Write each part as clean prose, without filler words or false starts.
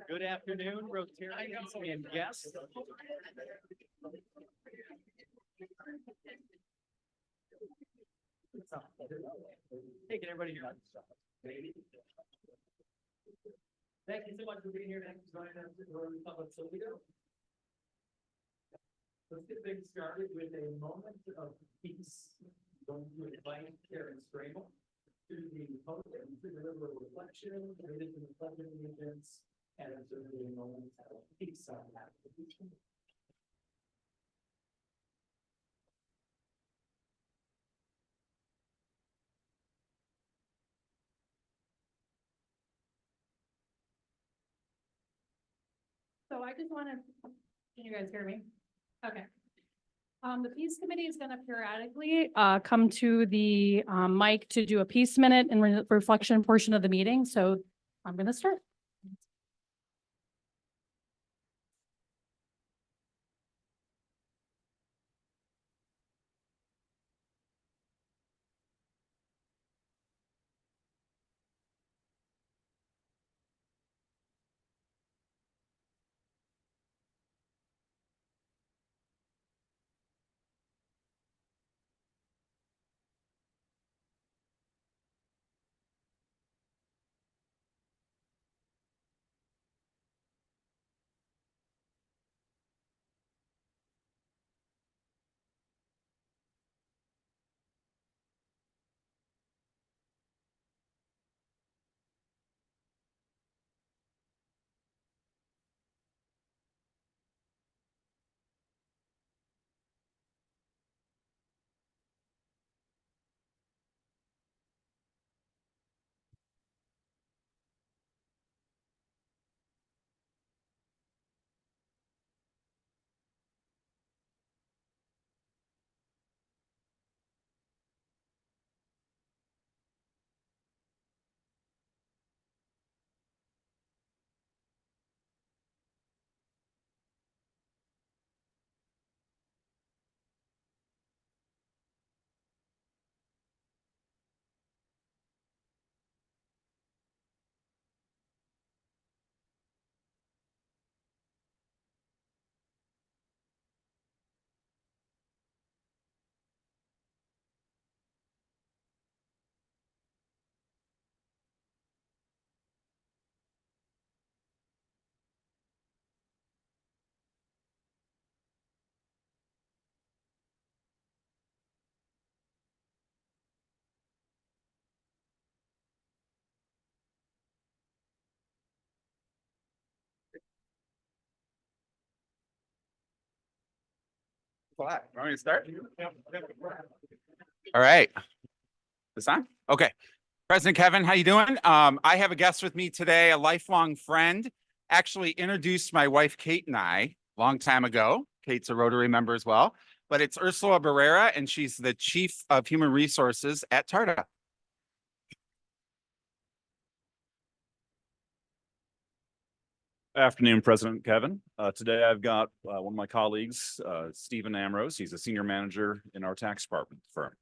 Good afternoon, Rotarians and guests. Hey, can everybody hear me? Thank you so much for being here. Thanks for joining us in Rotary Club of Toledo. Let's get things started with a moment of peace. Going to invite Karen Strable to the podium to deliver a reflection related to the Pledge of Allegiance and observing a moment of peace on that. So I just want to, can you guys hear me? Okay. The Peace Committee is going to periodically come to the mic to do a peace minute and reflection portion of the meeting. So I'm going to start. Want me to start? All right. This on? Okay. President Kevin, how you doing? I have a guest with me today, a lifelong friend. Actually introduced my wife Kate and I a long time ago. Kate's a Rotary member as well, but it's Ursula Barrera, and she's the Chief of Human Resources at TARDA. Afternoon, President Kevin. Today I've got one of my colleagues, Stephen Amrose. He's a senior manager in our tax department firm.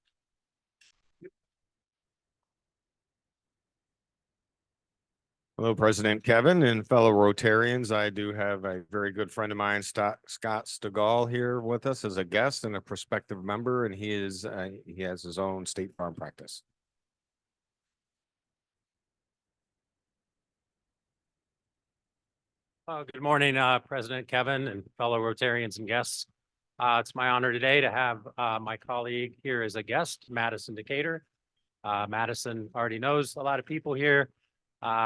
Hello, President Kevin and fellow Rotarians. I do have a very good friend of mine, Scott Stegall, here with us as a guest and a prospective member, and he has his own state farm practice. Good morning, President Kevin and fellow Rotarians and guests. It's my honor today to have my colleague here as a guest, Madison Decatur. Madison already knows a lot of people here.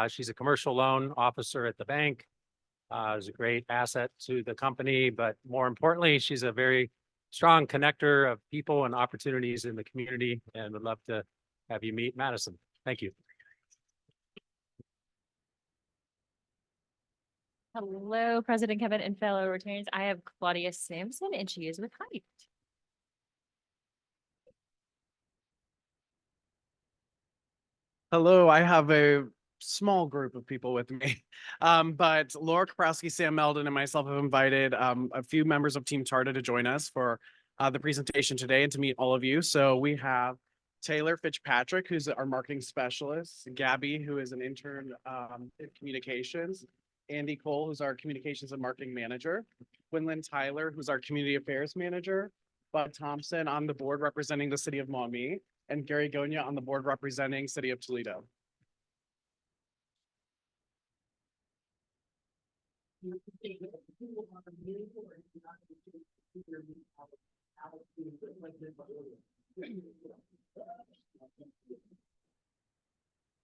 She's a commercial loan officer at the bank. Is a great asset to the company, but more importantly, she's a very strong connector of people and opportunities in the community, and would love to have you meet Madison. Thank you. Hello, President Kevin and fellow Rotarians. I have Claudia Sampson, and she is with Height. Hello, I have a small group of people with me. But Laura Kaprowski, Sam Meldon, and myself have invited a few members of Team Tarta to join us for the presentation today and to meet all of you. So we have Taylor Fitzpatrick, who's our marketing specialist, Gabby, who is an intern in communications, Andy Cole, who's our communications and marketing manager, Quinlan Tyler, who's our community affairs manager, Bob Thompson on the board representing the city of Maumee, and Gary Gonya on the board representing city of Toledo.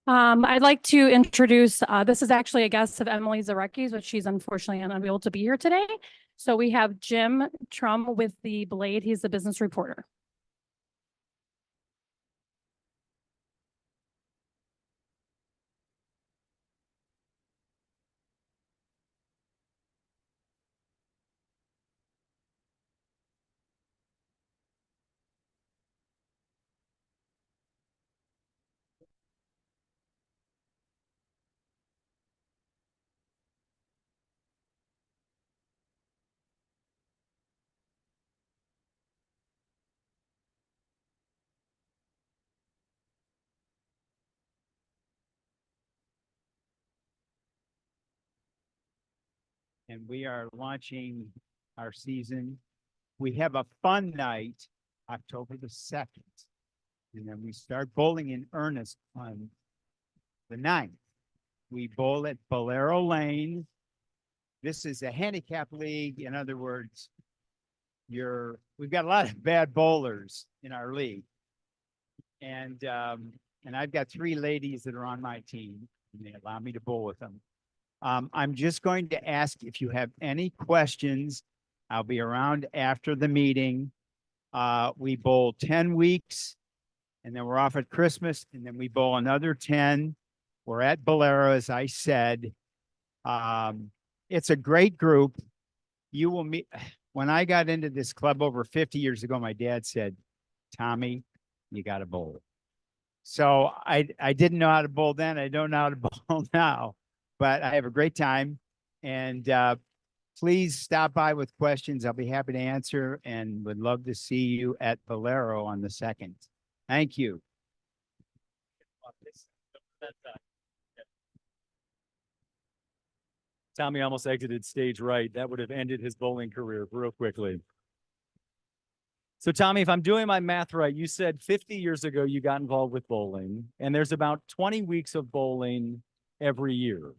I'd like to introduce, this is actually a guest of Emily Zarecki's, but she's unfortunately unable to be here today. So we have Jim Trum with the Blade. He's the business reporter. And we are launching our season. We have a fun night, October the 2nd. And then we start bowling in earnest on the 9th. We bowl at Bolero Lane. This is a handicap league. In other words, we've got a lot of bad bowlers in our league. And I've got 3 ladies that are on my team, and they allow me to bowl with them. I'm just going to ask if you have any questions. I'll be around after the meeting. We bowl 10 weeks, and then we're off at Christmas, and then we bowl another 10. We're at Bolero, as I said. It's a great group. You will meet. When I got into this club over 50 years ago, my dad said, "Tommy, you got to bowl." So I didn't know how to bowl then. I don't know how to bowl now. But I have a great time, and please stop by with questions. I'll be happy to answer, and would love to see you at Bolero on the 2nd. Thank you. Tommy almost exited stage right. That would have ended his bowling career real quickly. So Tommy, if I'm doing my math right, you said 50 years ago you got involved with bowling, and there's about 20 weeks of bowling every year,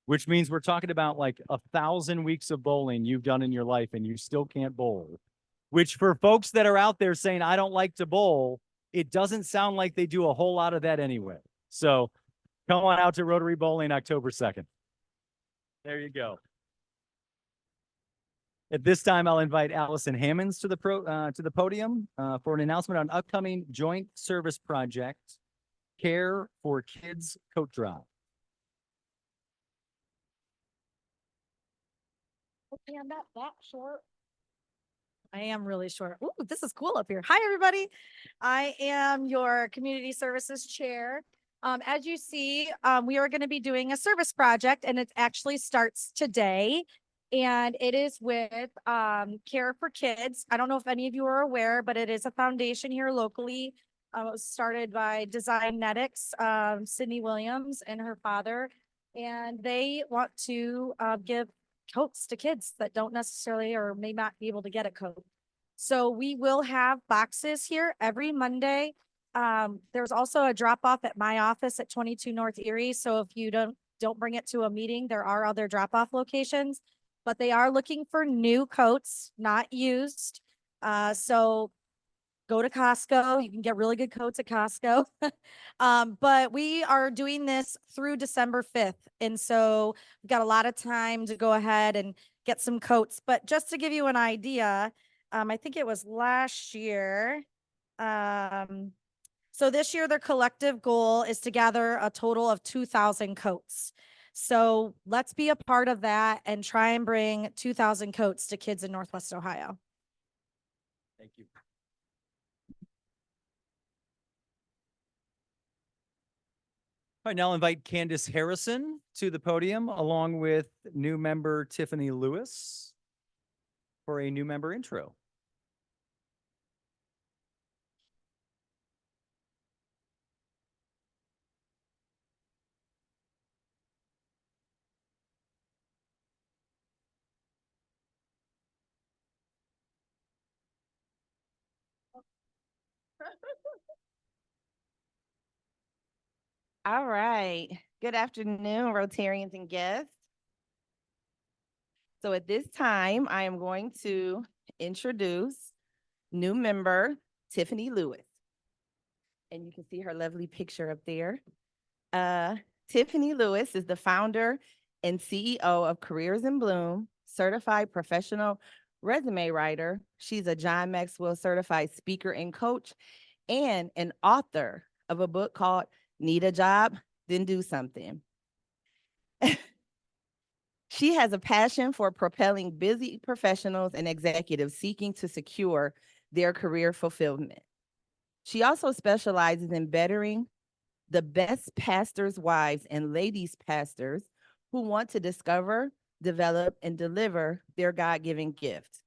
which means we're talking about like 1,000 weeks of bowling you've done in your life and you still can't bowl, which for folks that are out there saying, I don't like to bowl, it doesn't sound like they do a whole lot of that anyway. So come on out to Rotary Bowling October 2nd. There you go. At this time, I'll invite Allison Hammonds to the podium for an announcement on upcoming joint service project, Care for Kids Coat Drop. Okay, I'm not that short. I am really short. Ooh, this is cool up here. Hi, everybody. I am your community services chair. As you see, we are going to be doing a service project, and it actually starts today. And it is with Care for Kids. I don't know if any of you are aware, but it is a foundation here locally. It was started by Designetics, Sydney Williams and her father. And they want to give coats to kids that don't necessarily or may not be able to get a coat. So we will have boxes here every Monday. There's also a drop off at my office at 22 North Erie. So if you don't bring it to a meeting, there are other drop off locations, but they are looking for new coats, not used. So go to Costco. You can get really good coats at Costco. But we are doing this through December 5th. And so we've got a lot of time to go ahead and get some coats. But just to give you an idea, I think it was last year. So this year, their collective goal is to gather a total of 2,000 coats. So let's be a part of that and try and bring 2,000 coats to kids in Northwest Ohio. Thank you. All right, now I'll invite Candace Harrison to the podium along with new member Tiffany Lewis for a new member intro. All right. Good afternoon, Rotarians and guests. So at this time, I am going to introduce new member Tiffany Lewis. And you can see her lovely picture up there. Tiffany Lewis is the founder and CEO of Careers in Bloom, certified professional resume writer. She's a John Maxwell certified speaker and coach, and an author of a book called Need a Job, Then Do Something. She has a passion for propelling busy professionals and executives seeking to secure their career fulfillment. She also specializes in bettering the best pastors' wives and ladies' pastors who want to discover, develop, and deliver their God-given gift.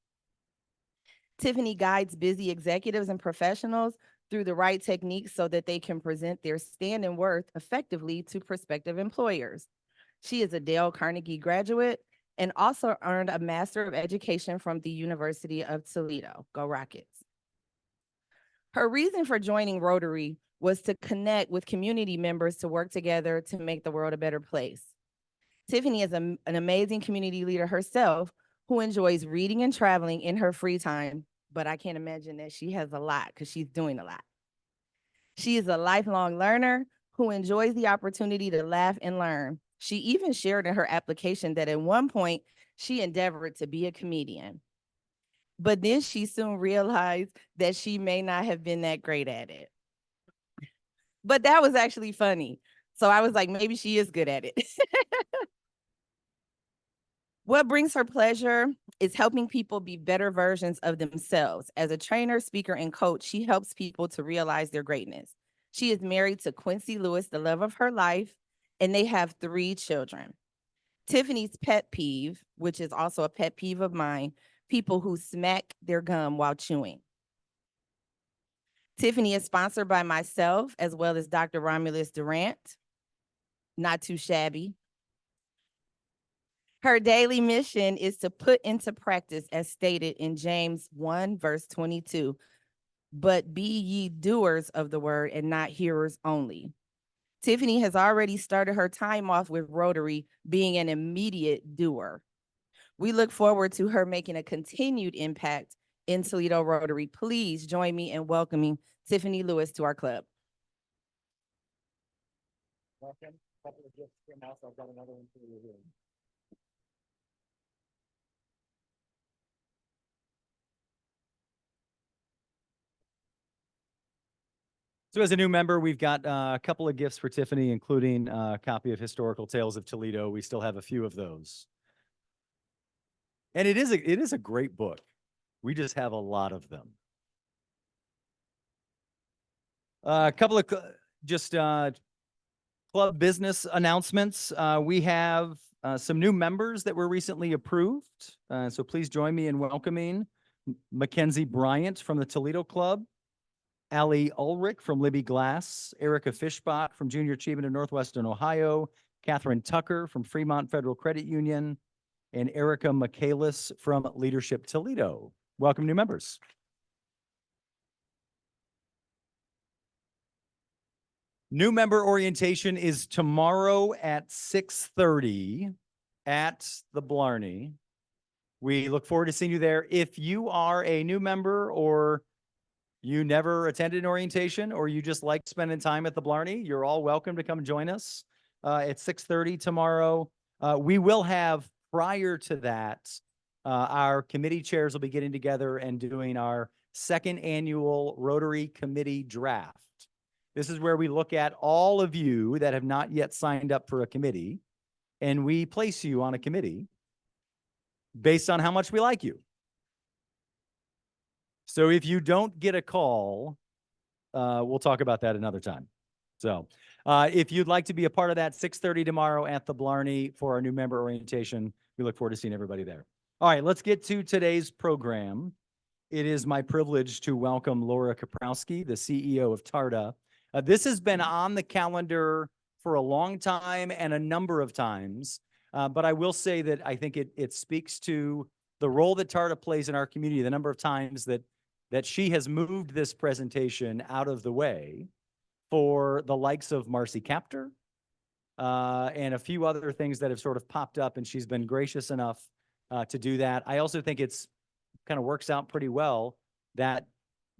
Tiffany guides busy executives and professionals through the right techniques so that they can present their stand and worth effectively to prospective employers. She is a Dale Carnegie graduate and also earned a Master of Education from the University of Toledo. Go Rockets. Her reason for joining Rotary was to connect with community members to work together to make the world a better place. Tiffany is an amazing community leader herself who enjoys reading and traveling in her free time, but I can't imagine that she has a lot because she's doing a lot. She is a lifelong learner who enjoys the opportunity to laugh and learn. She even shared in her application that at one point she endeavored to be a comedian. But then she soon realized that she may not have been that great at it. But that was actually funny. So I was like, maybe she is good at it. What brings her pleasure is helping people be better versions of themselves. As a trainer, speaker, and coach, she helps people to realize their greatness. She is married to Quincy Lewis, the love of her life, and they have 3 children. Tiffany's pet peeve, which is also a pet peeve of mine, people who smack their gum while chewing. Tiffany is sponsored by myself as well as Dr. Romulus Durant. Not too shabby. Her daily mission is to put into practice, as stated in James 1, verse 22, but be ye doers of the word and not hearers only. Tiffany has already started her time off with Rotary being an immediate doer. We look forward to her making a continued impact in Toledo Rotary. Please join me in welcoming Tiffany Lewis to our club. Welcome. Couple of gifts from us. I've got another one for you here. So as a new member, we've got a couple of gifts for Tiffany, including a copy of Historical Tales of Toledo. We still have a few of those. And it is a great book. We just have a lot of them. A couple of club business announcements. We have some new members that were recently approved. So please join me in welcoming Mackenzie Bryant from the Toledo Club, Allie Ulrich from Libby Glass, Erica Fishbach from Junior Achievement of Northwestern Ohio, Catherine Tucker from Fremont Federal Credit Union, and Erica Michaelis from Leadership Toledo. Welcome, new members. New member orientation is tomorrow at 6:30 at the Blarney. We look forward to seeing you there. If you are a new member or you never attended an orientation or you just like spending time at the Blarney, you're all welcome to come join us at 6:30 tomorrow. We will have, prior to that, our committee chairs will be getting together and doing our 2nd annual Rotary Committee Draft. This is where we look at all of you that have not yet signed up for a committee, and we place you on a committee based on how much we like you. So if you don't get a call, we'll talk about that another time. So if you'd like to be a part of that, 6:30 tomorrow at the Blarney for our new member orientation. We look forward to seeing everybody there. All right, let's get to today's program. It is my privilege to welcome Laura Kaprowski, the CEO of TARTA. This has been on the calendar for a long time and a number of times, but I will say that I think it speaks to the role that TARTA plays in our community, the number of times that she has moved this presentation out of the way for the likes of Marcy Kapter and a few other things that have sort of popped up, and she's been gracious enough to do that. I also think it's kind of works out pretty well that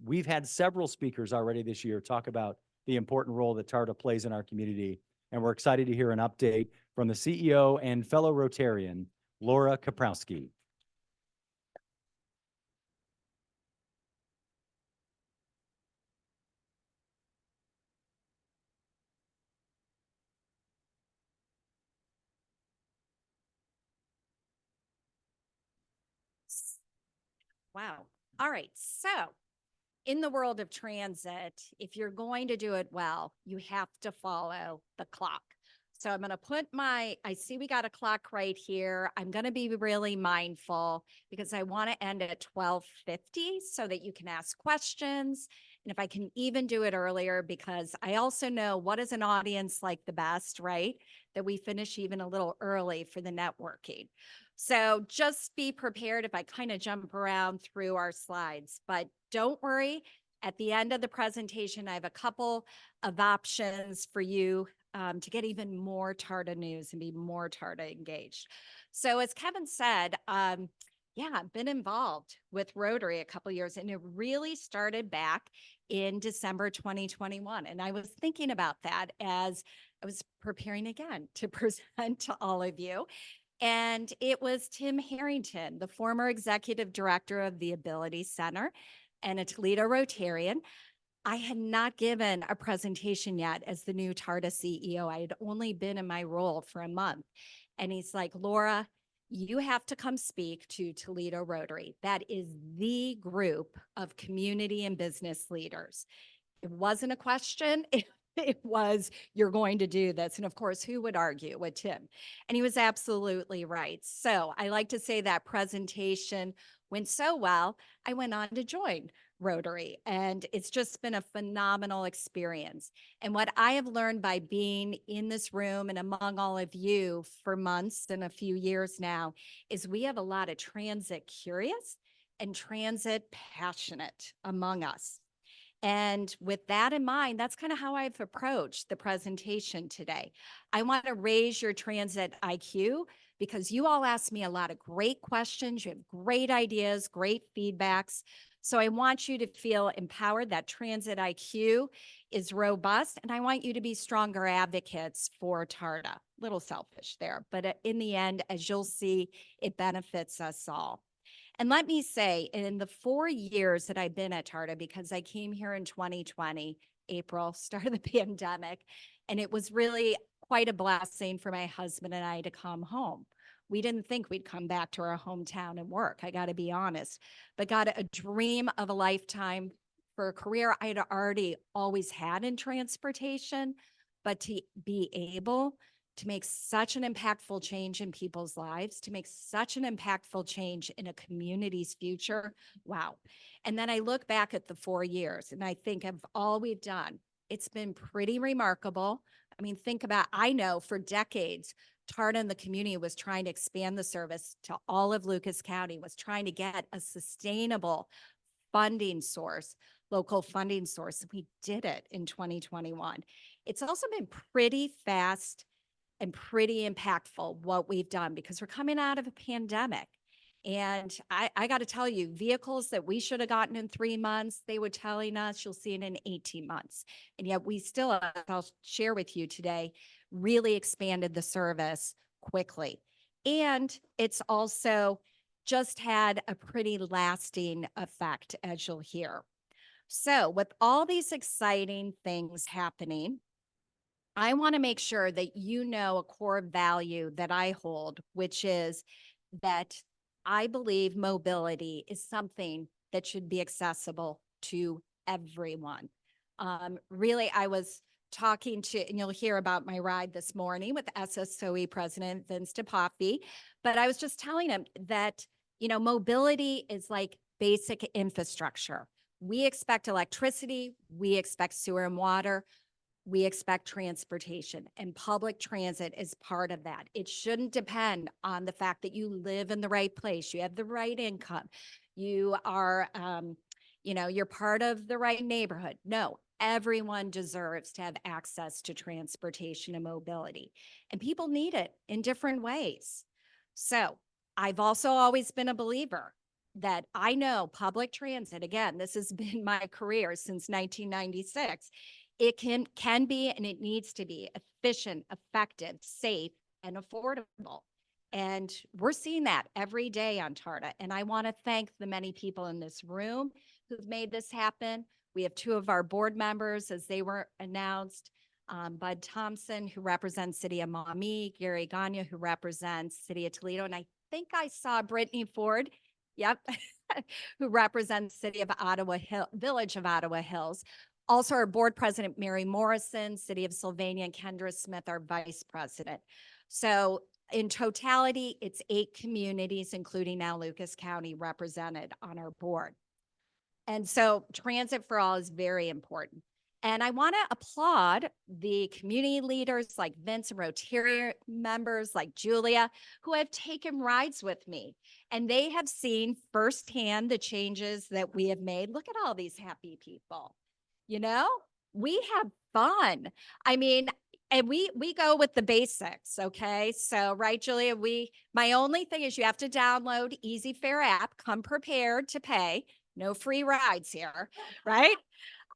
we've had several speakers already this year talk about the important role that TARTA plays in our community, and we're excited to hear an update from the CEO and fellow Rotarian, Laura Kaprowski. Wow. All right. So in the world of transit, if you're going to do it well, you have to follow the clock. So I'm going to put I see we got a clock right here. I'm going to be really mindful because I want to end at 12:50 so that you can ask questions. And if I can even do it earlier, because I also know what is an audience like the best, right? That we finish even a little early for the networking. So just be prepared if I kind of jump around through our slides, but don't worry. At the end of the presentation, I have a couple of options for you to get even more TARTA news and be more TARTA engaged. So as Kevin said, yeah, I've been involved with Rotary a couple of years, and it really started back in December 2021. And I was thinking about that as I was preparing again to present to all of you. And it was Tim Harrington, the former executive director of the Ability Center and a Toledo Rotarian. I had not given a presentation yet as the new TARTA CEO. I had only been in my role for a month. And he's like, Laura, you have to come speak to Toledo Rotary. That is the group of community and business leaders. It wasn't a question. It was, you're going to do this. And of course, who would argue with Tim? And he was absolutely right. So I like to say that presentation went so well, I went on to join Rotary. And it's just been a phenomenal experience. And what I have learned by being in this room and among all of you for months and a few years now is we have a lot of transit curious and transit passionate among us. And with that in mind, that's kind of how I've approached the presentation today. I want to raise your transit IQ because you all asked me a lot of great questions. You have great ideas, great feedbacks. So I want you to feel empowered that transit IQ is robust, and I want you to be stronger advocates for TARTA. Little selfish there, but in the end, as you'll see, it benefits us all. And let me say, in the 4 years that I've been at TARTA, because I came here in 2020, April, start of the pandemic, and it was really quite a blessing for my husband and I to come home. We didn't think we'd come back to our hometown and work, I got to be honest, but got a dream of a lifetime for a career I had already always had in transportation, but to be able to make such an impactful change in people's lives, to make such an impactful change in a community's future. Wow. And then I look back at the 4 years and I think of all we've done. It's been pretty remarkable. I mean, think about, I know for decades, TARTA and the community was trying to expand the service to all of Lucas County, was trying to get a sustainable funding source, local funding source. We did it in 2021. It's also been pretty fast and pretty impactful what we've done because we're coming out of a pandemic. And I got to tell you, vehicles that we should have gotten in 3 months, they were telling us you'll see it in 18 months. And yet we still, as I'll share with you today, really expanded the service quickly. And it's also just had a pretty lasting effect, as you'll hear. So with all these exciting things happening, I want to make sure that you know a core value that I hold, which is that I believe mobility is something that should be accessible to everyone. Really, I was talking to, and you'll hear about my ride this morning with SSOE President Vince DePapi, but I was just telling him that, you know, mobility is like basic infrastructure. We expect electricity, we expect sewer and water, we expect transportation, and public transit is part of that. It shouldn't depend on the fact that you live in the right place, you have the right income, you are, you know, you're part of the right neighborhood. No, everyone deserves to have access to transportation and mobility, and people need it in different ways. So I've also always been a believer that I know public transit, again, this has been my career since 1996. It can be, and it needs to be efficient, effective, safe, and affordable. And we're seeing that every day on TARTA. And I want to thank the many people in this room who've made this happen. We have 2 of our board members, as they were announced, Bud Thompson, who represents City of Maumee, Gary Gagne, who represents City of Toledo. And I think I saw Brittany Ford, yep, who represents City of Ottawa Hill, Village of Ottawa Hills. Also, our board president, Mary Morrison, City of Sylvania, and Kendra Smith, our vice president. So in totality, it's 8 communities, including now Lucas County, represented on our board. And so transit for all is very important. And I want to applaud the community leaders like Vince and Rotary members like Julia, who have taken rides with me. And they have seen firsthand the changes that we have made. Look at all these happy people. You know, we have fun. I mean, and we go with the basics, okay? So, right, Julia, my only thing is you have to download Easy Fare app, come prepared to pay. No free rides here, right?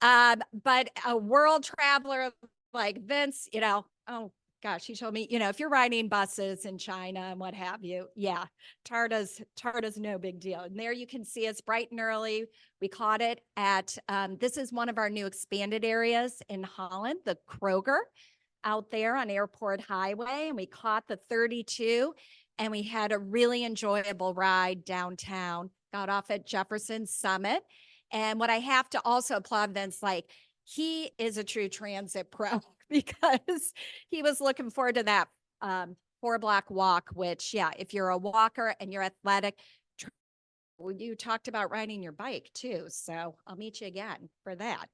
But a world traveler like Vince, you know, oh gosh, he told me, you know, if you're riding buses in China and what have you, yeah, TARTA's no big deal. And there you can see us bright and early. We caught it at, this is one of our new expanded areas in Holland, the Kroger out there on Airport Highway. And we caught the 32 and we had a really enjoyable ride downtown, got off at Jefferson Summit. And what I have to also applaud Vince, like, he is a true transit pro because he was looking forward to that 4-block walk, which, yeah, if you're a walker and you're athletic, you talked about riding your bike too. So I'll meet you again for that.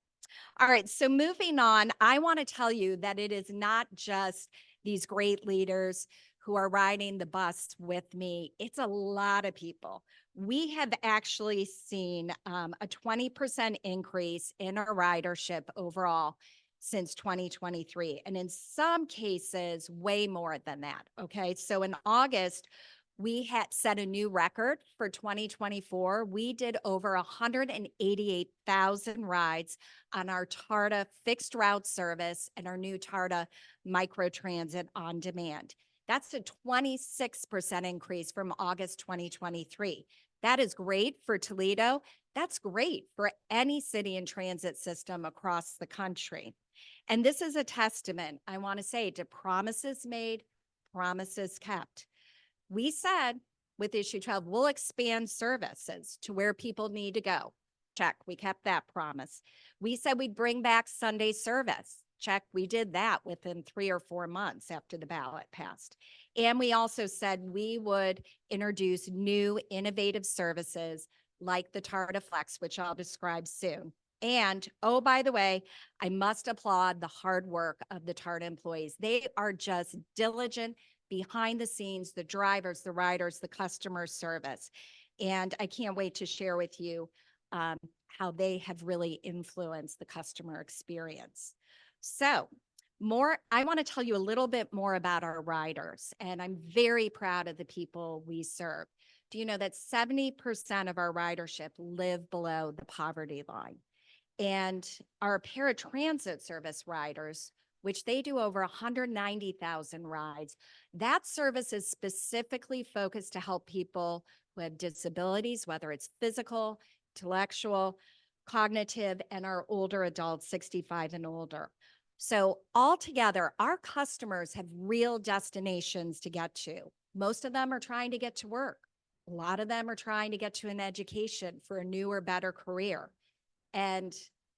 All right. So moving on, I want to tell you that it is not just these great leaders who are riding the bus with me. It's a lot of people. We have actually seen a 20% increase in our ridership overall since 2023. And in some cases, way more than that. Okay. So in August, we had set a new record for 2024. We did over 188,000 rides on our TARTA fixed route service and our new TARTA microtransit on demand. That's a 26% increase from August 2023. That is great for Toledo. That's great for any city and transit system across the country. And this is a testament, I want to say, to promises made, promises kept. We said with issue 12, we'll expand services to where people need to go. Check, we kept that promise. We said we'd bring back Sunday service. Check, we did that within 3 or 4 months after the ballot passed. And we also said we would introduce new innovative services like the TARTA Flex, which I'll describe soon. And, oh, by the way, I must applaud the hard work of the TARTA employees. They are just diligent behind the scenes, the drivers, the riders, the customer service. And I can't wait to share with you how they have really influenced the customer experience. So I want to tell you a little bit more about our riders, and I'm very proud of the people we serve. Do you know that 70% of our ridership live below the poverty line? And our paratransit service riders, which they do over 190,000 rides, that service is specifically focused to help people who have disabilities, whether it's physical, intellectual, cognitive, and our older adults, 65 and older. So altogether, our customers have real destinations to get to. Most of them are trying to get to work. A lot of them are trying to get to an education for a new or better career. And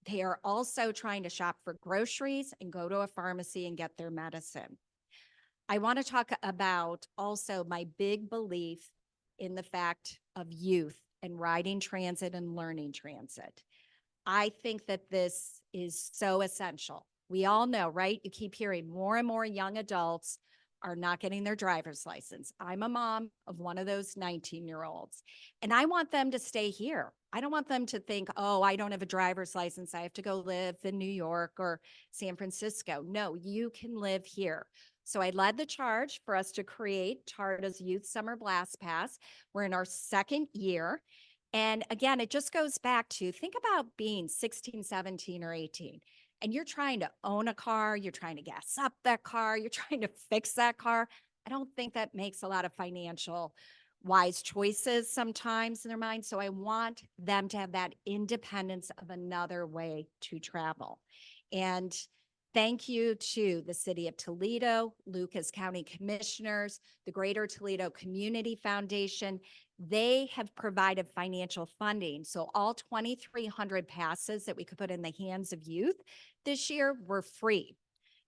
They are also trying to shop for groceries and go to a pharmacy and get their medicine. I want to talk about also my big belief in the fact of youth and riding transit and learning transit. I think that this is so essential. We all know, right? You keep hearing more and more young adults are not getting their driver's license. I'm a mom of one of those 19-year-olds, and I want them to stay here. I don't want them to think, oh, I don't have a driver's license. I have to go live in New York or San Francisco. No, you can live here. So I led the charge for us to create TARDA's Youth Summer Blast Pass. We're in our second year. And again, it just goes back to think about being 16, 17, or 18, and you're trying to own a car, you're trying to gas up that car, you're trying to fix that car. I don't think that makes a lot of financial wise choices sometimes in their mind. So I want them to have that independence of another way to travel. And thank you to the City of Toledo, Lucas County Commissioners, the Greater Toledo Community Foundation. They have provided financial funding. So all 2,300 passes that we could put in the hands of youth this year were free.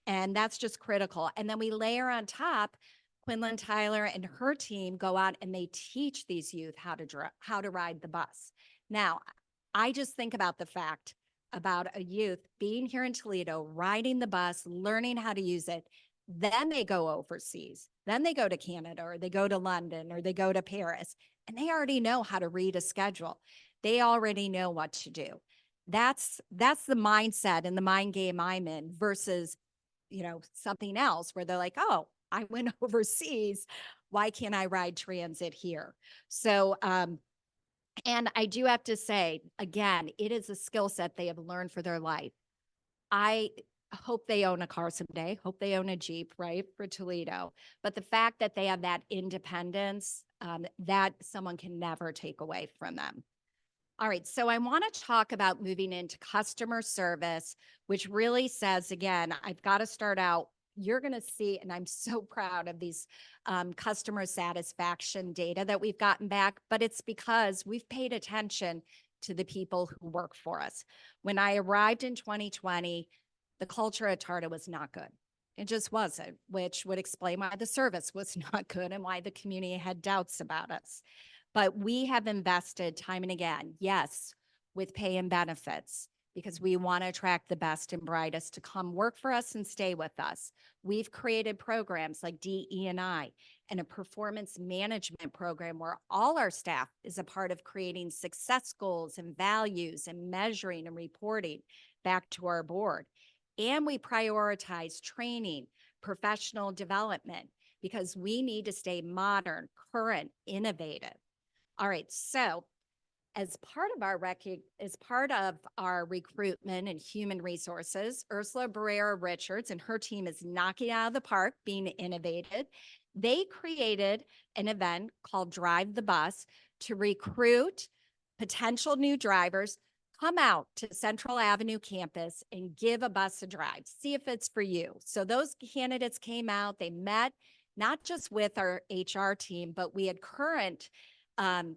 And that's just critical. And then we layer on top, Quinlan Tyler and her team go out and they teach these youth how to ride the bus. Now, I just think about the fact about a youth being here in Toledo, riding the bus, learning how to use it. Then they go overseas. Then they go to Canada, or they go to London, or they go to Paris, and they already know how to read a schedule. They already know what to do. That's the mindset and the mind game I'm in versus, something else where they're like, oh, I went overseas. Why can't I ride transit here? So, and I do have to say, again, it is a skill set they have learned for their life. I hope they own a car someday, hope they own a Jeep, right, for Toledo. But the fact that they have that independence, that someone can never take away from them. All right, so I want to talk about moving into customer service, which really says, again, I've got to start out, you're going to see, and I'm so proud of these customer satisfaction data that we've gotten back, but it's because we've paid attention to the people who work for us. When I arrived in 2020, the culture at TARDA was not good. It just wasn't, which would explain why the service was not good and why the community had doubts about us. But we have invested time and again, yes, with pay and benefits, because we want to attract the best and brightest to come work for us and stay with us. We've created programs like DE&I and a performance management program where all our staff is a part of creating success goals and values and measuring and reporting back to our board. And we prioritize training, professional development, because we need to stay modern, current, innovative. All right, so as part of our recruitment and human resources, Ursula Barrera Richards and her team is knocking out of the park, being innovative. They created an event called Drive the Bus to recruit potential new drivers. Come out to Central Avenue campus and give a bus a drive. See if it's for you. So those candidates came out, they met not just with our HR team, but we had current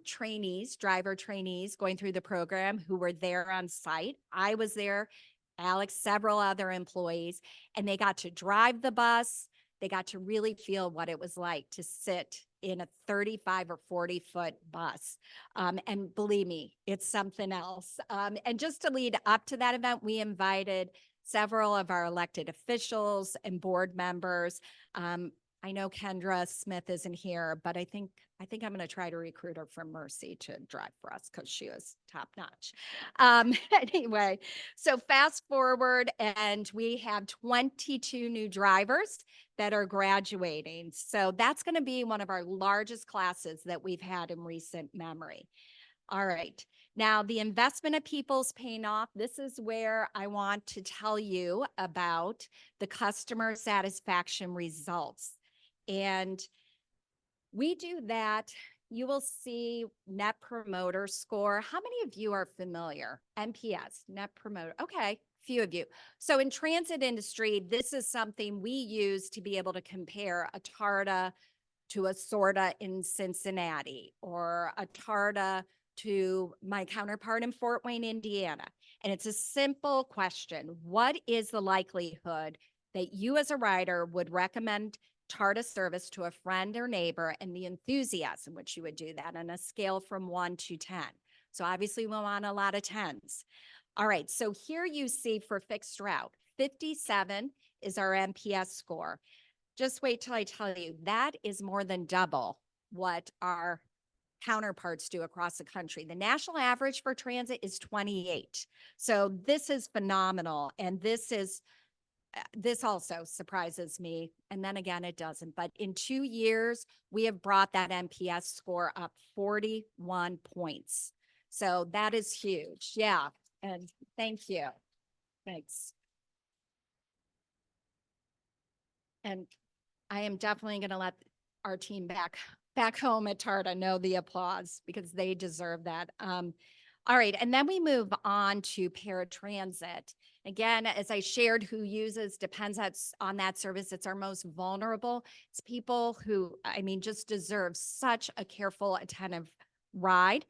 trainees, driver trainees going through the program who were there on site. I was there, Alex, several other employees, and they got to drive the bus. They got to really feel what it was like to sit in a 35 or 40-foot bus. And believe me, it's something else. And just to lead up to that event, we invited several of our elected officials and board members. I know Kendra Smith isn't here, but I think I'm going to try to recruit her from Mercy to drive for us because she was top notch. Anyway, so fast forward, and we have 22 new drivers that are graduating. So that's going to be one of our largest classes that we've had in recent memory. All right. Now, the investment of people's paying off. This is where I want to tell you about the customer satisfaction results. And we do that. You will see Net Promoter Score. How many of you are familiar? NPS, Net Promoter. Okay, few of you. So in transit industry, this is something we use to be able to compare a TARDA to a SORTA in Cincinnati, or a TARDA to my counterpart in Fort Wayne, Indiana. And it's a simple question. What is the likelihood that you as a rider would recommend TARTA service to a friend or neighbor, and the enthusiasm which you would do that on a scale from 1 to 10? So obviously we want a lot of 10s. All right, so here you see for fixed route, 57 is our NPS score. Just wait till I tell you, that is more than double what our counterparts do across the country. The national average for transit is 28. So this is phenomenal. And this also surprises me. And then again, it doesn't. But in 2 years, we have brought that NPS score up 41 points. So that is huge. Yeah. And thank you. Thanks. And I am definitely going to let our team back home at TARTA know the applause, because they deserve that. All right, and then we move on to paratransit. Again, as I shared, who uses depends on that service. It's our most vulnerable. It's people who, I mean, just deserve such a careful, attentive ride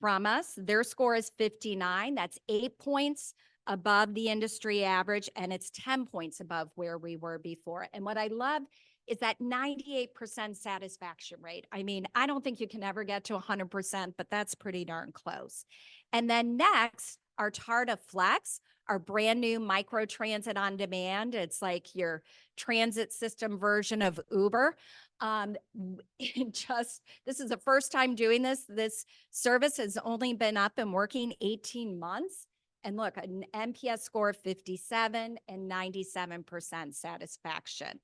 from us. Their score is 59. That's 8 points above the industry average, and it's 10 points above where we were before. And what I love is that 98% satisfaction rate. I mean, I don't think you can ever get to 100%, but that's pretty darn close. And then next, our TARTA Flex, our brand new micro transit on demand. It's like your transit system version of Uber. This is the first time doing this. This service has only been up and working 18 months. And look, an NPS score of 57 and 97% satisfaction.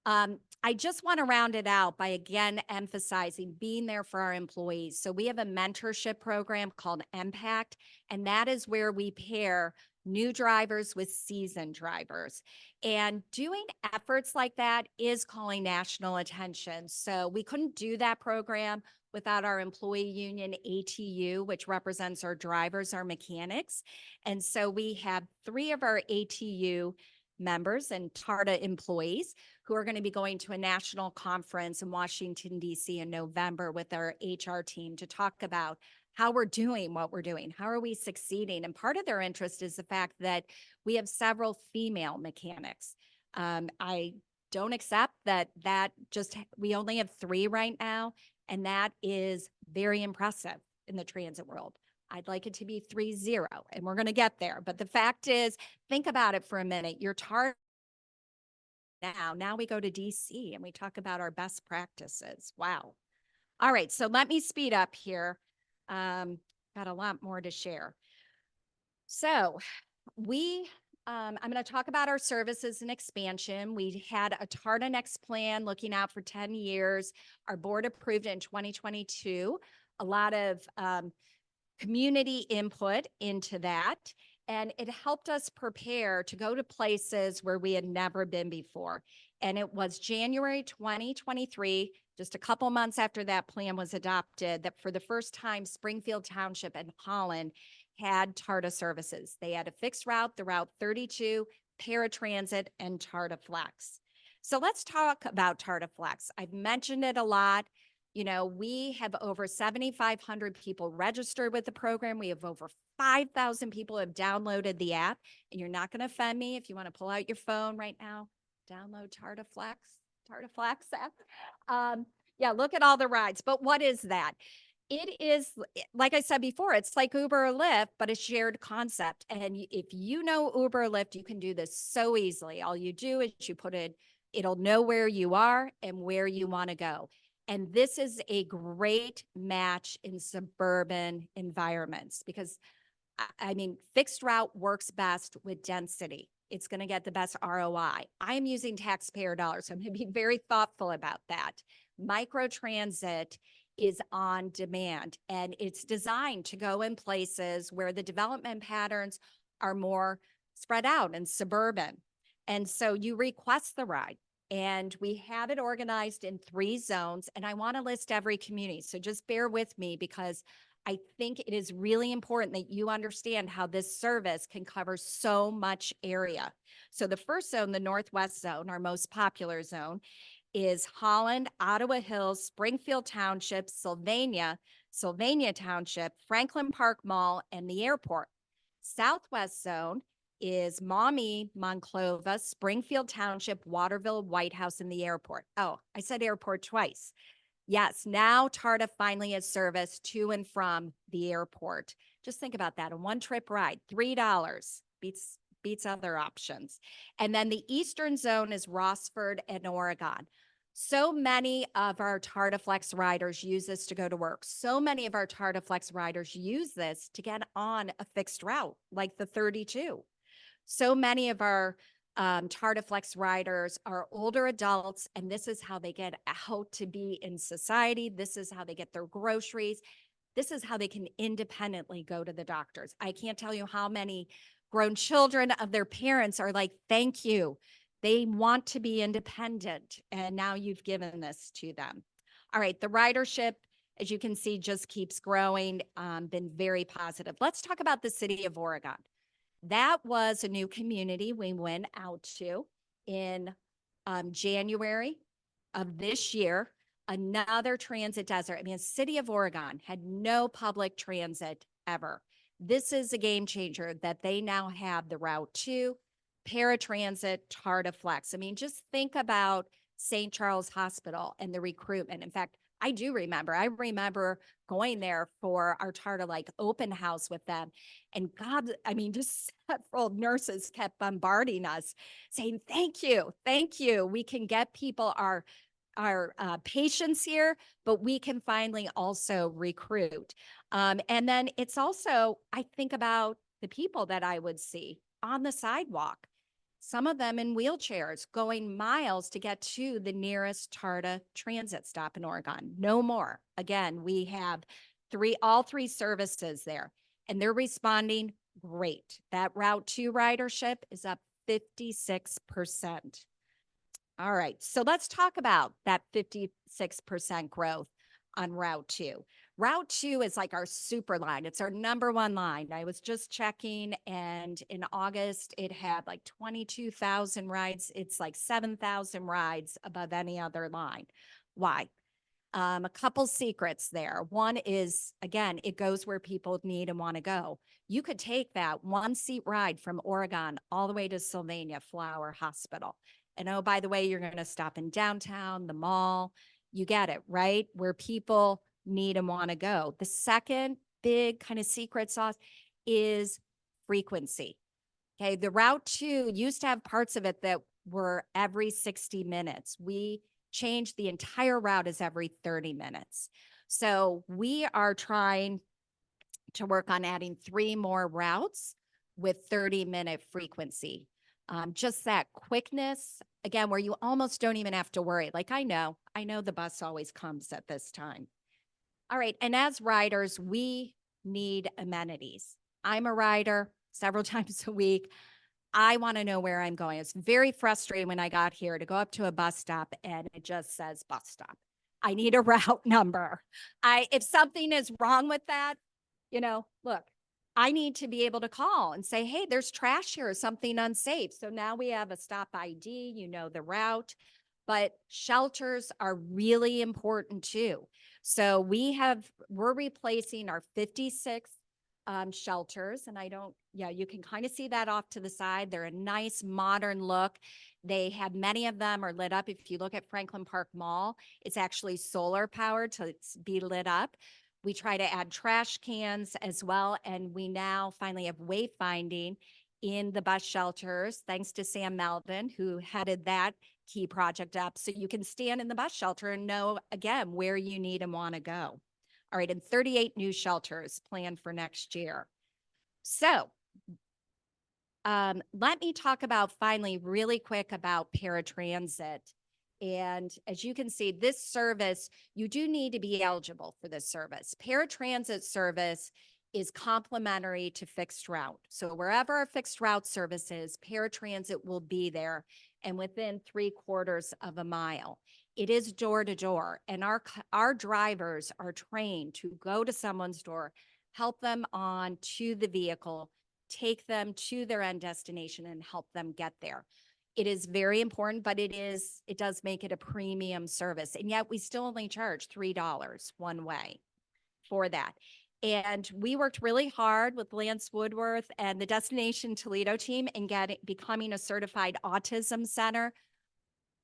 I just want to round it out by again emphasizing being there for our employees. So we have a mentorship program called Impact, and that is where we pair new drivers with seasoned drivers. And doing efforts like that is calling national attention. So we couldn't do that program without our employee union ATU, which represents our drivers, our mechanics. And so we have 3 of our ATU members and TARTA employees who are going to be going to a national conference in Washington, D.C. in November with our HR team to talk about how we're doing what we're doing. How are we succeeding? And part of their interest is the fact that we have several female mechanics. I don't accept that we only have 3 right now, and that is very impressive in the transit world. I'd like it to be 3-0, and we're going to get there. But the fact is, think about it for a minute. Your TARTA now we go to DC and we talk about our best practices. Wow. All right, so let me speed up here. Got a lot more to share. So I'm going to talk about our services and expansion. We had a TARTA Next plan looking out for 10 years. Our board approved it in 2022. A lot of community input into that. And it helped us prepare to go to places where we had never been before. And it was January 2023, just a couple months after that plan was adopted, that for the first time, Springfield Township and Holland had TARTA services. They had a fixed route, the Route 32, paratransit, and TARTA Flex. So let's talk about TARTA Flex. I've mentioned it a lot. You know, we have over 7,500 people registered with the program. We have over 5,000 people have downloaded the app. And you're not going to offend me if you want to pull out your phone right now. Download TARTA Flex app. Yeah, look at all the rides. But what is that? It is, like I said before, it's like Uber or Lyft, but a shared concept. And if you know Uber or Lyft, you can do this so easily. All you do is you put it, it'll know where you are and where you want to go. And this is a great match in suburban environments because, I mean, fixed route works best with density. It's going to get the best ROI. I'm using taxpayer dollars, so I'm going to be very thoughtful about that. Microtransit is on demand, and it's designed to go in places where the development patterns are more spread out and suburban. And so you request the ride. And we have it organized in 3 zones, and I want to list every community. So just bear with me because I think it is really important that you understand how this service can cover so much area. So the first zone, the Northwest zone, our most popular zone, is Holland, Ottawa Hills, Springfield Township, Sylvania Township, Franklin Park Mall, and the airport. Southwest zone is Maumee, Monclova, Springfield Township, Waterville, White House, and the airport. Oh, I said airport twice. Yes, now TARDA finally has service to and from the airport. Just think about that. A one-trip ride, $3 beats other options. And then the eastern zone is Rossford and Oregon. So many of our TARDA Flex riders use this to go to work. So many of our TARDA Flex riders use this to get on a fixed route, like the 32. So many of our TARDA Flex riders are older adults, and this is how they get out to be in society. This is how they get their groceries. This is how they can independently go to the doctors. I can't tell you how many grown children of their parents are like, thank you. They want to be independent, and now you've given this to them. All right, the ridership, as you can see, just keeps growing, been very positive. Let's talk about the city of Oregon. That was a new community we went out to in January of this year, another transit desert. I mean, the city of Oregon had no public transit ever. This is a game changer that they now have the Route 2, paratransit, TARDA Flex. I mean, just think about St. Charles Hospital and the recruitment. In fact, I remember going there for our TARDA like open house with them. And God, I mean, just several nurses kept bombarding us saying, thank you. We can get people our patients here, but we can finally also recruit. And then it's also, I think about the people that I would see on the sidewalk, some of them in wheelchairs going miles to get to the nearest TARDA transit stop in Oregon. No more. Again, we have all three services there, and they're responding great. That Route 2 ridership is up 56%. All right, so let's talk about that 56% growth on Route 2. Route 2 is like our super line. It's our number one line. I was just checking, and in August, it had like 22,000 rides. It's like 7,000 rides above any other line. Why? A couple secrets there. One is, again, it goes where people need and want to go. You could take that one-seat ride from Oregon all the way to Sylvania Flower Hospital. And oh, by the way, you're going to stop in downtown, the mall. You get it, right? Where people need and want to go. The second big kind of secret sauce is frequency. Okay, the Route 2 used to have parts of it that were every 60 minutes. We changed the entire route as every 30 minutes. So we are trying to work on adding 3 more routes with 30-minute frequency. Just that quickness, again, where you almost don't even have to worry. Like I know the bus always comes at this time. All right, and as riders, we need amenities. I'm a rider several times a week. I want to know where I'm going. It's very frustrating when I got here to go up to a bus stop and it just says bus stop. I need a route number. If something is wrong with that, look, I need to be able to call and say, hey, there's trash here or something unsafe. So now we have a stop ID, the route, but shelters are really important too. So we're replacing our 56 shelters, and you can kind of see that off to the side. They're a nice modern look. They have many of them are lit up. If you look at Franklin Park Mall, it's actually solar powered to be lit up. We try to add trash cans as well. And we now finally have wayfinding in the bus shelters, thanks to Sam Melvin, who headed that key project up. So you can stand in the bus shelter and know, again, where you need and want to go. All right, and 38 new shelters planned for next year. So let me talk about finally really quick about paratransit. And as you can see, this service, you do need to be eligible for this service. Paratransit service is complementary to fixed route. So wherever our fixed route service is, paratransit will be there and within 3/4 of a mile. It is door to door, and our drivers are trained to go to someone's door, help them on to the vehicle, take them to their end destination and help them get there. It is very important, but it does make it a premium service. And yet we still only charge $3 one way for that. And we worked really hard with Lance Woodworth and the Destination Toledo team in becoming a certified autism center.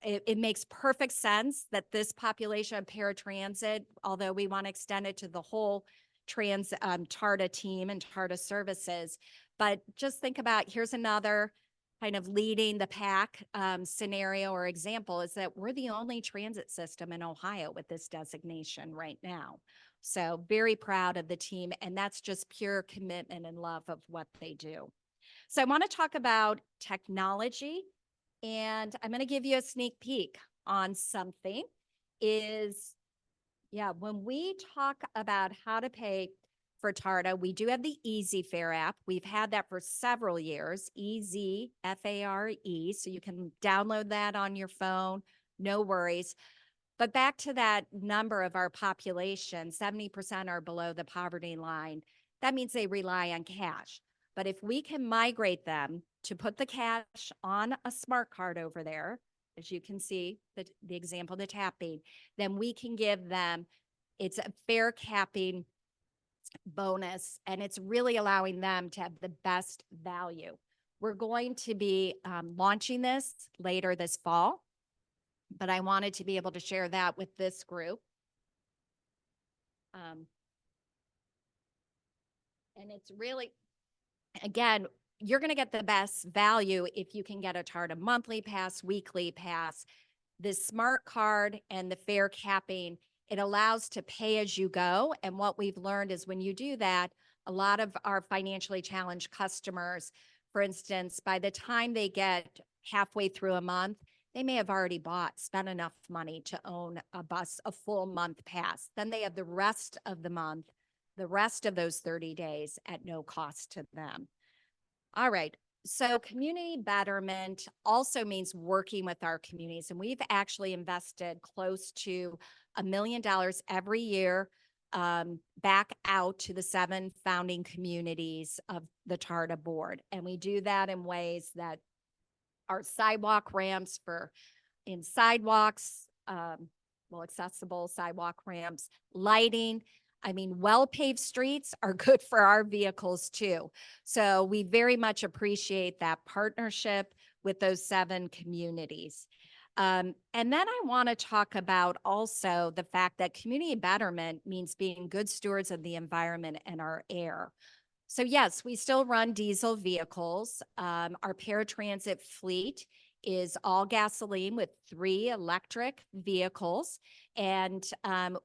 It makes perfect sense that this population of paratransit, although we want to extend it to the whole TARTA team and TARTA services. But just think about, here's another kind of leading the pack scenario or example, is that we're the only transit system in Ohio with this designation right now. So very proud of the team, and that's just pure commitment and love of what they do. So I want to talk about technology, and I'm going to give you a sneak peek on something. When we talk about how to pay for TARTA, we do have the Easy Fare app. We've had that for several years, Easy, F-A-R-E, so you can download that on your phone, no worries. But back to that number of our population, 70% are below the poverty line. That means they rely on cash. But if we can migrate them to put the cash on a smart card over there, as you can see, the example, the tapping, then we can give them, it's a fare capping bonus, and it's really allowing them to have the best value. We're going to be launching this later this fall, but I wanted to be able to share that with this group. And it's really, again, you're going to get the best value if you can get a TARTA monthly pass, weekly pass. This smart card and the fare capping, it allows to pay as you go. And what we've learned is when you do that, a lot of our financially challenged customers, for instance, by the time they get halfway through a month, they may have already spent enough money to own a full month pass. Then they have the rest of the month, the rest of those 30 days at no cost to them. All right. So community betterment also means working with our communities. And we've actually invested close to $1 million every year back out to the 7 founding communities of the TARTA board. And we do that in ways that are sidewalk ramps in sidewalks, accessible sidewalk ramps, lighting. I mean, well-paved streets are good for our vehicles too. So we very much appreciate that partnership with those 7 communities. And then I want to talk about also the fact that community betterment means being good stewards of the environment and our air. So yes, we still run diesel vehicles. Our paratransit fleet is all gasoline with 3 electric vehicles. And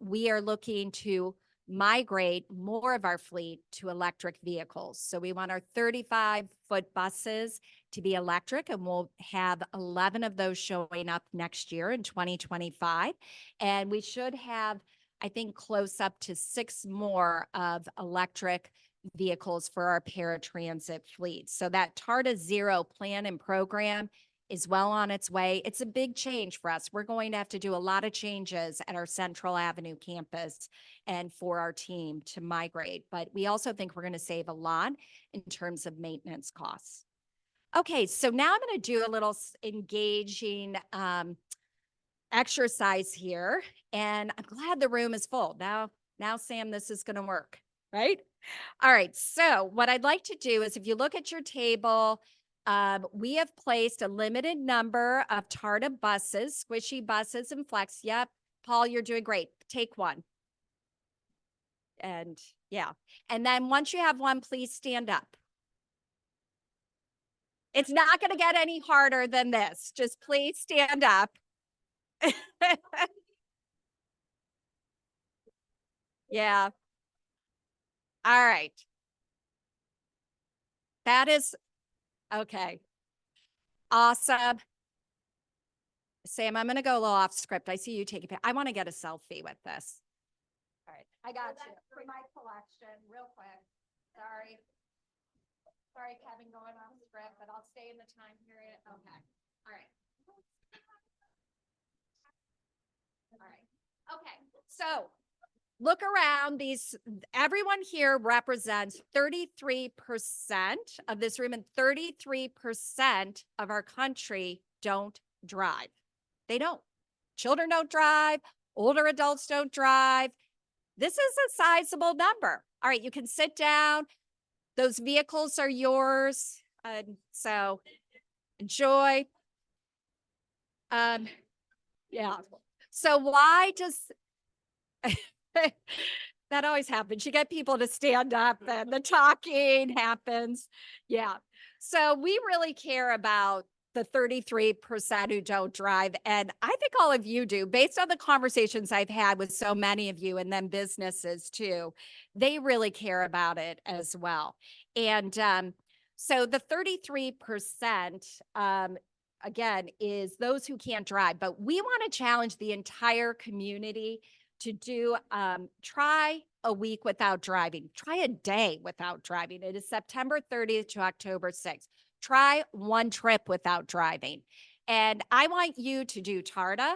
we are looking to migrate more of our fleet to electric vehicles. So we want our 35-foot buses to be electric, and we'll have 11 of those showing up next year in 2025. And we should have, I think, close up to 6 more of electric vehicles for our paratransit fleet. So that TARTA Zero plan and program is well on its way. It's a big change for us. We're going to have to do a lot of changes at our Central Avenue campus and for our team to migrate. But we also think we're going to save a lot in terms of maintenance costs. Okay, so now I'm going to do a little engaging exercise here. And I'm glad the room is full. Now, Sam, this is going to work, right? All right, so what I'd like to do is if you look at your table, we have placed a limited number of TARTA buses, squishy buses and flex. Yep, Paul, you're doing great. Take one. And yeah, and then once you have one, please stand up. It's not going to get any harder than this. Just please stand up. Yeah. All right. That is okay. Awesome. Sam, I'm going to go a little off script. I see you take a picture. I want to get a selfie with this. All right. I got you. For my collection, real quick. Sorry. Sorry, Kevin, going off script, but I'll stay in the time period. Okay. All right. All right. Okay. So look around everyone here represents 33% of this room, and 33% of our country don't drive. They don't. Children don't drive. Older adults don't drive. This is a sizable number. All right, you can sit down. Those vehicles are yours. So enjoy. Yeah. So why does that always happens? You get people to stand up and the talking happens. Yeah. So we really care about the 33% who don't drive. And I think all of you do, based on the conversations I've had with so many of you and then businesses too, they really care about it as well. And so the 33%, again, is those who can't drive, but we want to challenge the entire community to do, try a week without driving, try a day without driving. It is September 30th to October 6th. Try one trip without driving. And I want you to do TARDA,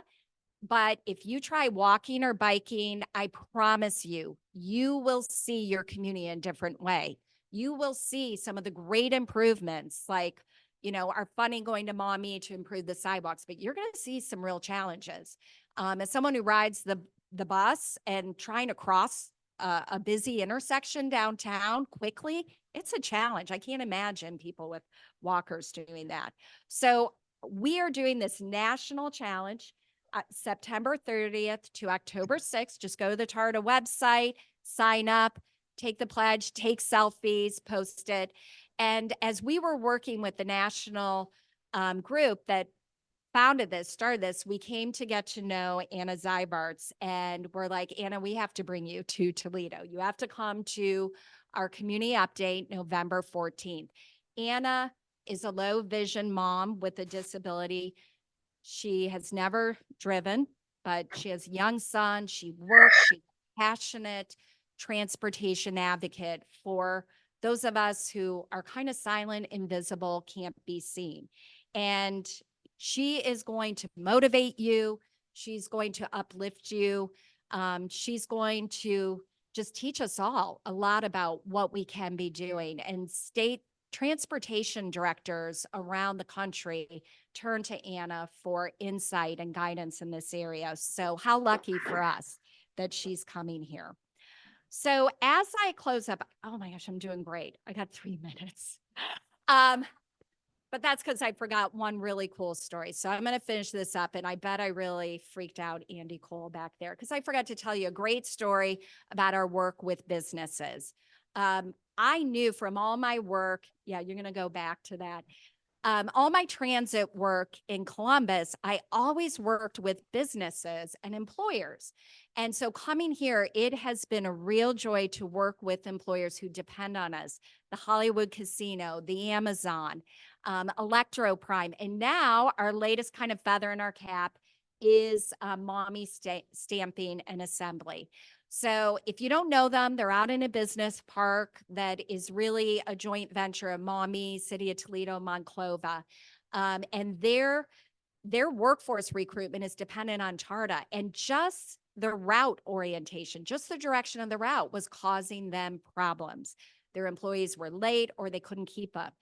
but if you try walking or biking, I promise you, you will see your community in a different way. You will see some of the great improvements, like, our funding going to Mommy to improve the sidewalks, but you're going to see some real challenges. As someone who rides the bus and trying to cross a busy intersection downtown quickly, it's a challenge. I can't imagine people with walkers doing that. So we are doing this national challenge, September 30th to October 6th. Just go to the TARDA website, sign up, take the pledge, take selfies, post it. And as we were working with the national group that started this, we came to get to know Anna Zybarts, and we're like, Anna, we have to bring you to Toledo. You have to come to our community update November 14th. Anna is a low vision mom with a disability. She has never driven, but she has a young son. She works, she's passionate transportation advocate for those of us who are kind of silent, invisible, can't be seen. And she is going to motivate you. She's going to uplift you. She's going to just teach us all a lot about what we can be doing. And state transportation directors around the country turn to Anna for insight and guidance in this area. So how lucky for us that she's coming here. So as I close up, oh my gosh, I'm doing great. I got 3 minutes. But that's because I forgot one really cool story. So I'm going to finish this up. And I bet I really freaked out Andy Cole back there because I forgot to tell you a great story about our work with businesses. I knew from all my work, yeah, you're going to go back to that. All my transit work in Columbus, I always worked with businesses and employers. And so coming here, it has been a real joy to work with employers who depend on us. The Hollywood Casino, the Amazon, Electro Prime. And now our latest kind of feather in our cap is Mommy Stamping and Assembly. So if you don't know them, they're out in a business park that is really a joint venture of Mommy, City of Toledo, Monclova. And their workforce recruitment is dependent on TARDA, and just the route orientation, just the direction of the route was causing them problems. Their employees were late or they couldn't keep up.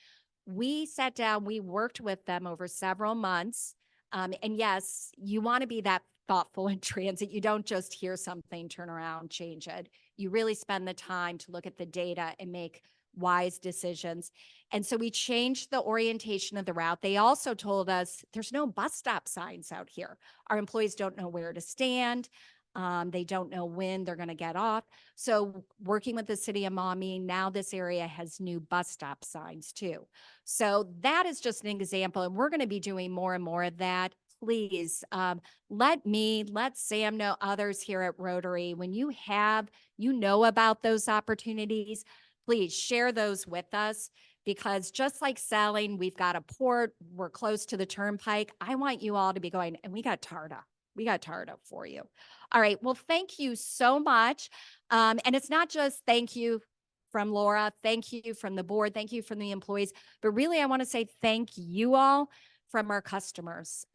We sat down, we worked with them over several months. And yes, you want to be that thoughtful in transit. You don't just hear something, turn around, change it. You really spend the time to look at the data and make wise decisions. And so we changed the orientation of the route. They also told us there's no bus stop signs out here. Our employees don't know where to stand. They don't know when they're going to get off. So working with the city of Mommy, now this area has new bus stop signs too. So that is just an example. And we're going to be doing more and more of that. Please let Sam know, others here at Rotary, when you know about those opportunities, please share those with us, because just like selling, we've got a port, we're close to the turnpike. I want you all to be going, and we got TARDA. We got TARDA for you. All right. Well, thank you so much. And it's not just thank you from Laura, thank you from the board, thank you from the employees, but really I want to say thank you all from our customers.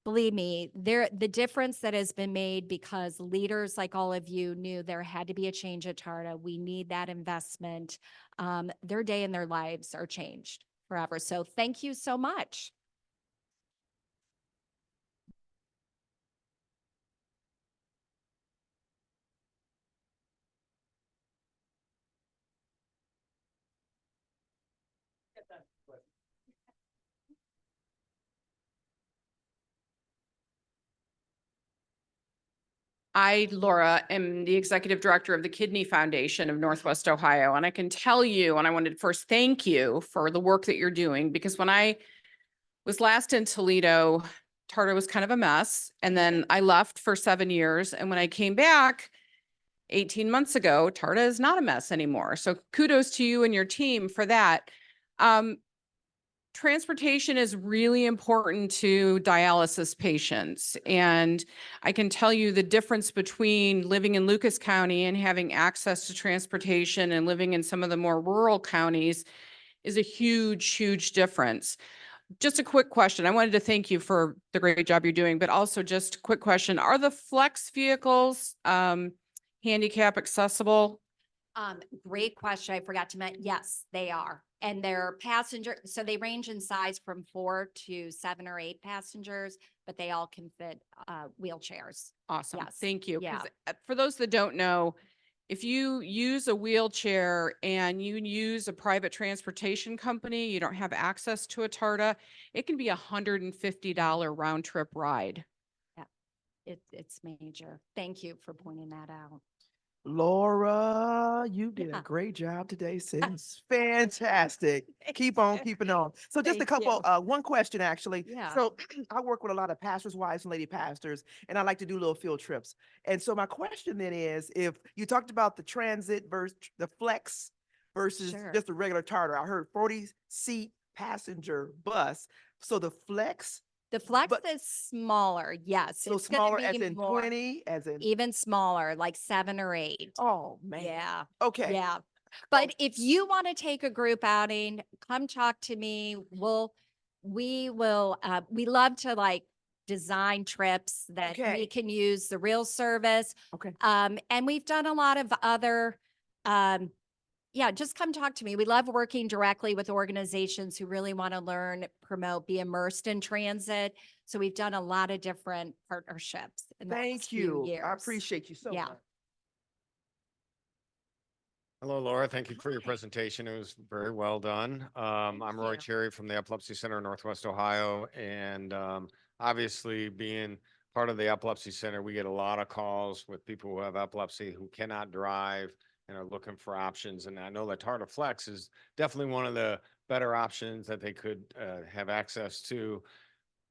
Believe me, the difference that has been made, because leaders like all of you knew there had to be a change at TARDA. We need that investment. Their day and their lives are changed forever. So thank you so much. I, Laura, am the executive director of the Kidney Foundation of Northwest Ohio. And I can tell you, and I wanted to first thank you for the work that you're doing, because when I was last in Toledo, Tartar was kind of a mess. And then I left for 7 years. And when I came back 18 months ago, Tarta is not a mess anymore. So kudos to you and your team for that. Transportation is really important to dialysis patients. And I can tell you the difference between living in Lucas County and having access to transportation and living in some of the more rural counties is a huge, huge difference. Just a quick question. I wanted to thank you for the great job you're doing, but also just a quick question. Are the flex vehicles handicap accessible? Great question. I forgot to mention, yes, they are. And they're passenger, so they range in size from 4 to 7 or 8 passengers, but they all can fit wheelchairs. Awesome. Yes. Thank you. 'Cause, Yeah. For those that don't know, if you use a wheelchair and you use a private transportation company, you don't have access to a TARTA, it can be $150 round trip ride. It's major. Thank you for pointing that out. Laura, you did Yeah. a great job today, sis. Fantastic. Keep on keeping on. So just a Thank couple, you. one question actually. Yeah. So I work with a lot of pastors' wives and lady pastors, and I like to do little field trips. And so my question then is, if you talked about the transit versus the flex versus Sure. just a regular Tartar, I heard 40-seat passenger bus. So the flex, The flex but- is smaller, yes. so It's gonna smaller as be in more- 20, as in, Even smaller, like 7 or 8. oh, man. Yeah, Okay. yeah. But if you want to take a group outing, come talk to me. We love to like design trips that we Okay. can use the real service. Okay. And we've done a lot of other, yeah, just come talk to me. We love working directly with organizations who really want to learn, promote, be immersed in transit. So we've done a lot of different partnerships in the last Thank few you. years. I appreciate you so Yeah. much. Hello, Laura. Thank you for your presentation. It was very well done. I'm Roy you. Cherry from the Epilepsy Center in Northwest Ohio. And obviously being part of the Epilepsy Center, we get a lot of calls with people who have epilepsy who cannot drive and are looking for options. And I know that Tarta Flex is definitely one of the better options that they could have access to.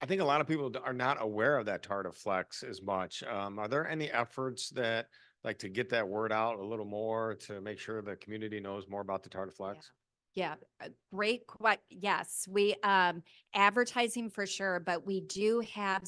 I think a lot of people are not aware of that Tarta Flex as much. Are there any efforts that like to get that word out a little more to make sure the community knows more about the Tarta Flex? Yeah, great. Yes, we advertising for sure, but we do have